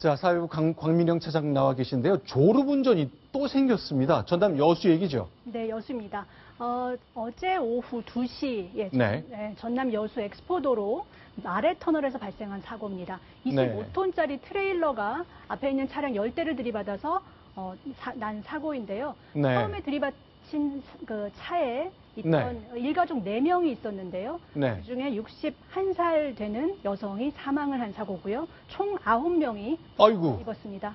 자, 사회부 광민영 차장 나와 계신데요. 졸음운전이 또 생겼습니다. 전남 여수 얘기죠? 네, 여수입니다. 어제 오후 2시에 네. 전남 여수 엑스포도로 아래 터널에서 발생한 사고입니다. 25톤짜리 트레일러가 앞에 있는 차량 10대를 들이받아서 난 사고인데요. 네. 처음에 들이받친 그 차에 있던 일가족 4명이 있었는데요. 네. 그중에 61살 되는 여성이 사망을 한 사고고요. 총 9명이 아이고. 입었습니다.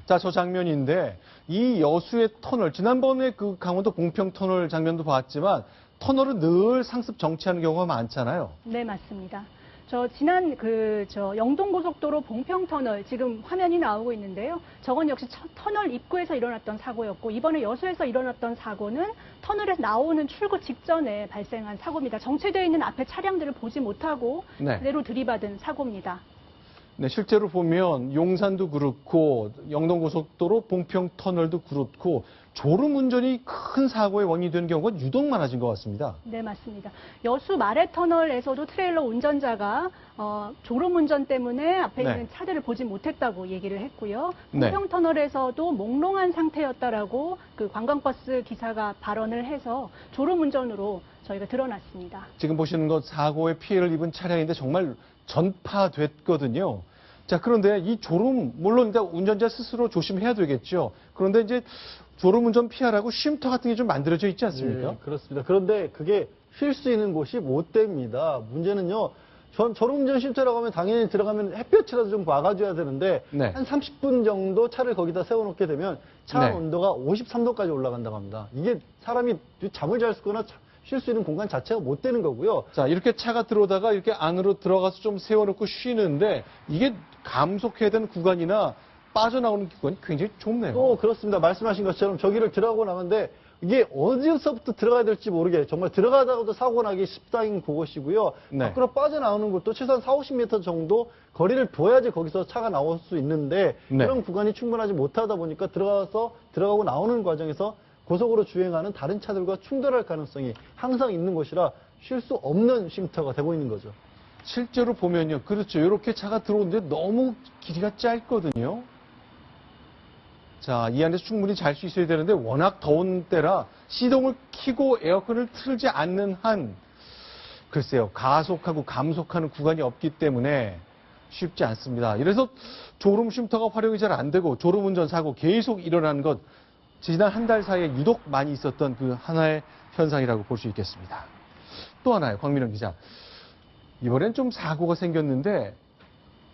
자, 저 장면인데 이 여수의 터널, 지난번에 그 강원도 봉평 터널 장면도 봤지만 터널은 늘 상습 정체하는 경우가 많잖아요. 네, 맞습니다. 지난 영동고속도로 봉평터널 지금 화면이 나오고 있는데요. 저건 역시 터널 입구에서 일어났던 사고였고, 이번에 여수에서 일어났던 사고는 터널에서 나오는 출구 직전에 발생한 사고입니다. 정체되어 있는 앞에 차량들을 보지 못하고 그대로 들이받은 사고입니다. 네, 실제로 보면 용산도 그렇고 영동고속도로 봉평터널도 그렇고 졸음운전이 큰 사고의 원인이 되는 경우가 유독 많아진 것 같습니다. 네, 맞습니다. 여수 마레터널에서도 트레일러 운전자가 졸음운전 때문에 앞에 있는 차들을 보지 못했다고 얘기를 했고요. 봉평터널에서도 몽롱한 상태였다라고 그 관광버스 기사가 발언을 해서 졸음운전으로 저희가 드러났습니다. 지금 보시는 것 사고의 피해를 입은 차량인데 정말 전파됐거든요. 자, 그런데 이 졸음, 물론 운전자 스스로 조심해야 되겠죠. 그런데 이제 졸음운전 피하라고 쉼터 같은 게 좀 만들어져 있지 않습니까? 네, 그렇습니다. 그런데 그게 쉴 수 있는 곳이 못 됩니다. 문제는요, 졸음운전 쉼터라고 하면 당연히 들어가면 햇볕이라도 좀 막아줘야 되는데, 한 30분 정도 차를 거기다 세워놓게 되면 차 온도가 53도까지 올라간다고 합니다. 이게 사람이 잠을 잘 수거나 쉴 수 있는 공간 자체가 못 되는 거고요. 자, 이렇게 차가 들어오다가 이렇게 안으로 들어가서 좀 세워놓고 쉬는데 이게 감속해야 되는 구간이나 빠져나오는 구간이 굉장히 좁네요. 그렇습니다. 말씀하신 것처럼 저기를 들어가고 나는데 이게 어디서부터 들어가야 될지 모르게 정말 들어가다가도 사고 나기 십상인 그곳이고요. 밖으로 빠져나오는 것도 최소한 40~50m 정도 거리를 둬야지 거기서 차가 나올 수 있는데 그런 구간이 충분하지 못하다 보니까 들어가고 나오는 과정에서 고속으로 주행하는 다른 차들과 충돌할 가능성이 항상 있는 곳이라 쉴 수 없는 쉼터가 되고 있는 거죠. 실제로 보면요. 그렇죠. 이렇게 차가 들어오는데 너무 길이가 짧거든요. 자, 이 안에서 충분히 잘 수 있어야 되는데 워낙 더운 때라 시동을 켜고 에어컨을 틀지 않는 한 글쎄요. 가속하고 감속하는 구간이 없기 때문에 쉽지 않습니다. 이래서 졸음 쉼터가 활용이 잘 안 되고 졸음운전 사고 계속 일어나는 것 지난 한 달 사이에 유독 많이 있었던 그 하나의 현상이라고 볼 수 있겠습니다. 또 하나요, 광민영 기자. 이번엔 좀 사고가 생겼는데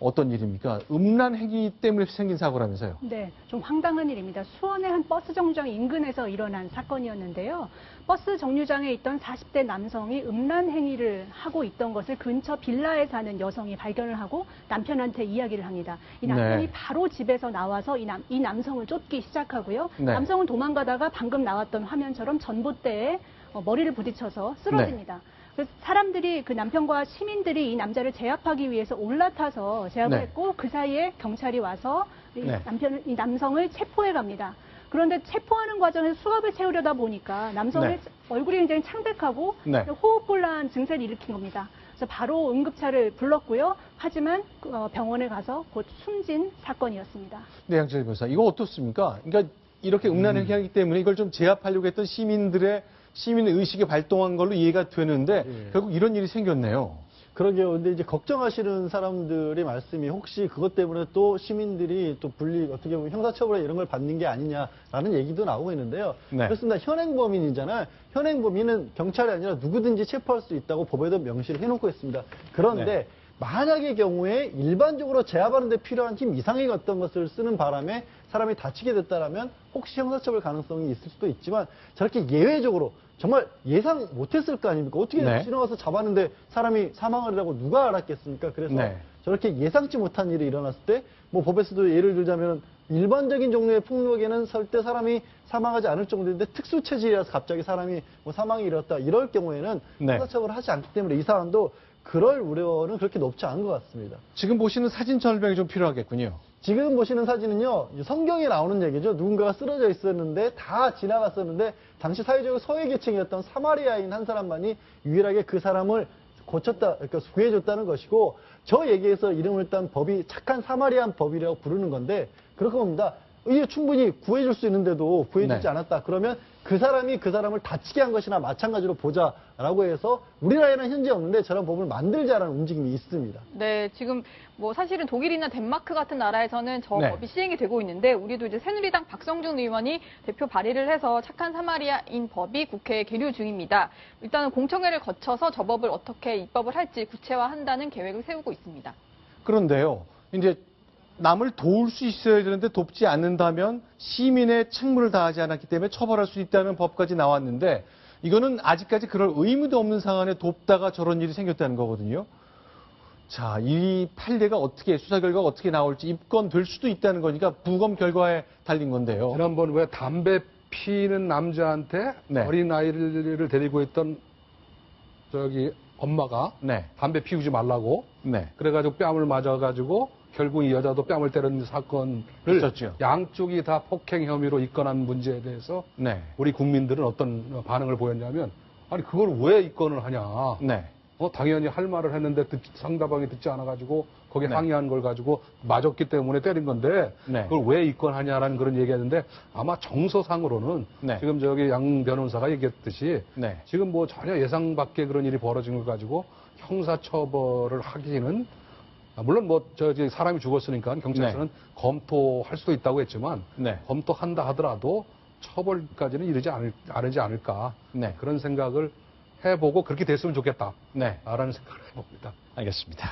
어떤 일입니까? 음란 행위 때문에 생긴 사고라면서요? 네, 좀 황당한 일입니다. 수원의 한 버스 정류장 인근에서 일어난 사건이었는데요. 버스 정류장에 있던 40대 남성이 음란 행위를 하고 있던 것을 근처 빌라에 사는 여성이 발견을 하고 남편한테 이야기를 합니다. 이 남편이 바로 집에서 나와서 이 남성을 쫓기 시작하고요. 남성은 도망가다가 방금 나왔던 화면처럼 전봇대에 머리를 부딪혀서 쓰러집니다. 그래서 사람들이, 그 남편과 시민들이 이 남자를 제압하기 위해서 올라타서 제압을 했고, 그 사이에 경찰이 와서 이 남성을 체포해 갑니다. 그런데 체포하는 과정에서 수갑을 채우려다 보니까 남성의 얼굴이 굉장히 창백하고 호흡곤란 증세를 일으킨 겁니다. 그래서 바로 응급차를 불렀고요. 하지만 병원에 가서 곧 숨진 사건이었습니다. 네, 양철 변호사. 이거 어떻습니까? 그러니까 이렇게 음란을 하기 때문에 이걸 좀 제압하려고 했던 시민의 의식이 발동한 걸로 이해가 되는데 결국 이런 일이 생겼네요. 그러게요. 근데 이제 걱정하시는 사람들의 말씀이 혹시 그것 때문에 또 시민들이 또 어떻게 보면 형사처벌에 이런 걸 받는 게 아니냐라는 얘기도 나오고 있는데요. 그렇습니다. 현행범인이잖아요. 현행범인은 경찰이 아니라 누구든지 체포할 수 있다고 법에도 명시를 해놓고 있습니다. 그런데 만약의 경우에 일반적으로 제압하는 데 필요한 힘 이상의 어떤 것을 쓰는 바람에 사람이 다치게 됐다라면 혹시 형사처벌 가능성이 있을 수도 있지만 저렇게 예외적으로 정말 예상 못했을 거 아닙니까? 어떻게 지나가서 잡았는데 사람이 사망을 하고 누가 알았겠습니까? 그래서 저렇게 예상치 못한 일이 일어났을 때 뭐 법에서도 예를 들자면 일반적인 종류의 폭력에는 절대 사람이 사망하지 않을 정도인데 특수 체질이라서 갑자기 사람이 뭐 사망이 일었다 이럴 경우에는 형사처벌을 하지 않기 때문에 이 사안도 그럴 우려는 그렇게 높지 않은 것 같습니다. 지금 보시는 사진 설명이 좀 필요하겠군요. 지금 보시는 사진은요, 성경에 나오는 얘기죠. 누군가가 쓰러져 있었는데 다 지나갔었는데 당시 사회적으로 소외계층이었던 사마리아인 한 사람만이 유일하게 그 사람을 고쳤다, 그러니까 구해줬다는 것이고, 저 얘기에서 이름을 딴 법이 착한 사마리안 법이라고 부르는 건데, 그렇게 봅니다. 이게 충분히 구해줄 수 있는데도 구해주지 네. 않았다. 그러면 그 사람이 그 사람을 다치게 한 것이나 마찬가지로 보자라고 해서 우리나라에는 현재 없는데 저런 법을 만들자라는 움직임이 있습니다. 네, 지금 뭐 사실은 독일이나 덴마크 같은 나라에서는 저 네. 법이 시행이 되고 있는데 우리도 이제 새누리당 박성준 의원이 대표 발의를 해서 착한 사마리아인 법이 국회에 계류 중입니다. 일단은 공청회를 거쳐서 저 법을 어떻게 입법을 할지 구체화한다는 계획을 세우고 있습니다. 그런데요, 이제 남을 도울 수 있어야 되는데 돕지 않는다면 시민의 책무를 다하지 않았기 때문에 처벌할 수 있다는 법까지 나왔는데 이거는 아직까지 그럴 의무도 없는 상황에 돕다가 저런 일이 생겼다는 거거든요. 자, 이 판례가 어떻게 수사 결과가 어떻게 나올지 입건될 수도 있다는 거니까 부검 결과에 달린 건데요. 지난번 왜 담배 피는 남자한테 네. 어린 아이를 데리고 있던 저기 엄마가 네, 담배 피우지 말라고 네, 그래가지고 뺨을 맞아가지고 결국 이 여자도 뺨을 때리는 사건을 있었죠. 양쪽이 다 폭행 혐의로 입건한 문제에 대해서 네, 우리 국민들은 어떤 반응을 보였냐면 아니 그걸 왜 입건을 하냐. 네, 당연히 할 말을 했는데 상대방이 듣지 않아가지고 거기에 네. 항의한 걸 가지고 맞았기 때문에 때린 건데 네. 그걸 왜 입건하냐라는 그런 얘기했는데 아마 정서상으로는 네. 지금 저기 양 변호사가 얘기했듯이 네. 지금 뭐 전혀 예상 밖의 그런 일이 벌어진 걸 가지고 형사처벌을 하기는 물론 뭐 저기 사람이 죽었으니까 경찰서는 검토할 수도 있다고 했지만 네. 검토한다 하더라도 처벌까지는 이르지 않을까 네. 그런 생각을 해보고 그렇게 됐으면 좋겠다. 네. 라는 생각을 해봅니다. 알겠습니다.